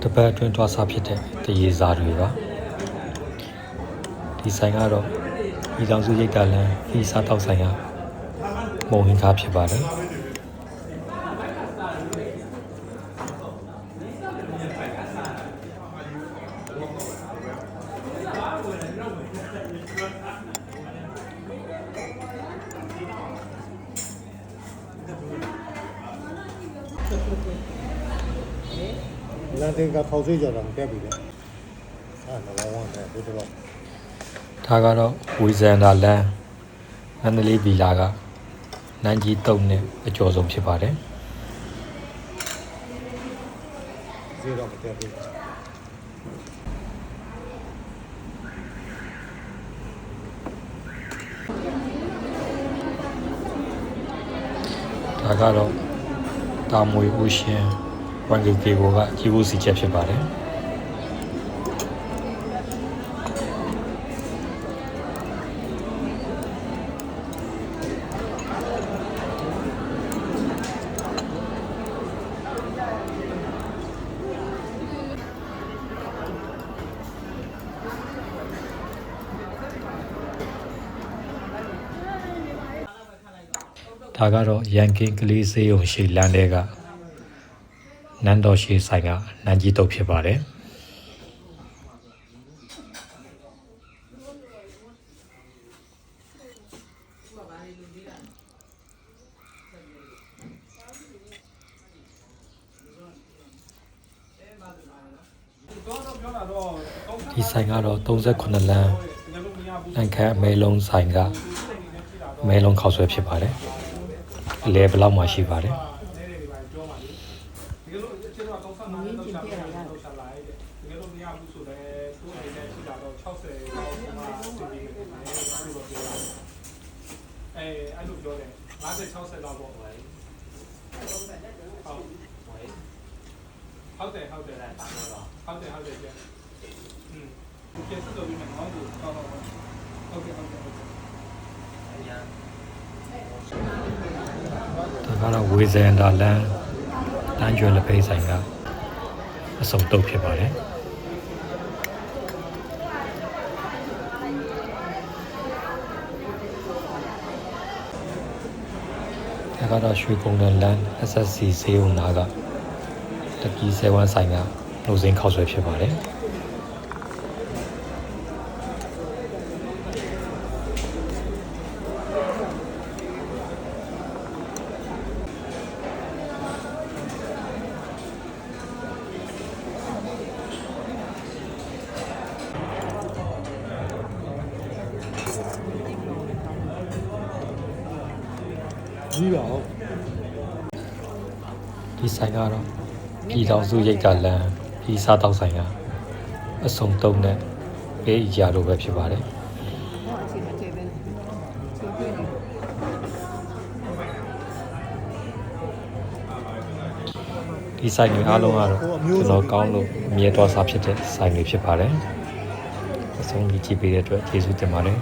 တပတ်အတွင်းတွားစားဖြစ်တဲ့တရေစာတွေပါဒီဆိုင်ကတော့ဒီတောင်စုရိတ်တာလမ်းဒီစားတောက်ဆိုင်ကမုံဟင်းကားဖြစ်ပါတယ်လမ်းတင်ကထောက်ဆွေးကြတာမတက်ပြီလေအဲ့တော့ဝမ်းတယ်ဒီတော့ဒါကတော့ဝီဇန်ဒါလမ်းနန္ဒလေးဗီလာကနန်းကြီးတုံနဲ့အကျော်ဆုံးဖြစ်ပါတယ်ဈေးတော့မတက်ဘူးဒါကတော့တာမွေဦးရှင်ဝန်ကေကေကိုကကြီးဖို့စီချက်ဖြစ်ပါတယ်ဒါကတော့ရန်ကင်းကလေးစေးုံရှိလမ်းတွေကနန်းတော်ရှိဆိုင်ကနန်းကြီးတုပ်ဖြစ်ပါတယ်ဒီဆိုင်ကတော့39လမ်းလမ်းခန့်အမဲလုံးဆိုင်ကမဲလုံးခောက်ဆွဲဖြစ်ပါတယ်အလဲဘလောက်မှရှိပါတယ်အဲ့လိုပြောတယ်50 60လောက်ပေါ့ဟုတ်တယ်တာတော့ဟုတ်တယ်ကျကျေးဇူးတော်ပြီးမယ်နော်ဟုတ်ဒါကတော့ဝေဇန်ဒါလမ်းတန်းကျွယ်လက်ဖိတ်ဆိုင်ကအစုံတုပ်ဖြစ်ပါတယ်ဒါကတော့ရွှေကုန်းတန်လမ်း SSC ဈေးုံနာကတကီး7ဆိုင်ကနှုတ်စင်းခောက်ဆွဲဖြစ်ပါတယ်ကြီးပါဦးဒီဆိုင်ကတော့ပြည်တော်စုရိတ်တာလမ်းဒီစားတောက်ဆိုင်ကအစုံတုံးနဲ့ဘေးရာလိုပဲဖြစ်ပါတယ်ဒီဆိုင်တွေအားလုံးကတော့ကျွန်တော်ကောင်းလို့အမြဲတမ်းစားဖြစ်တဲ့ဆိုင်တွေဖြစ်ပါတယ်အဆုံးကြီးကြည့်ပေးတဲ့အတွက်ကျေးဇူးတင်ပါတယ်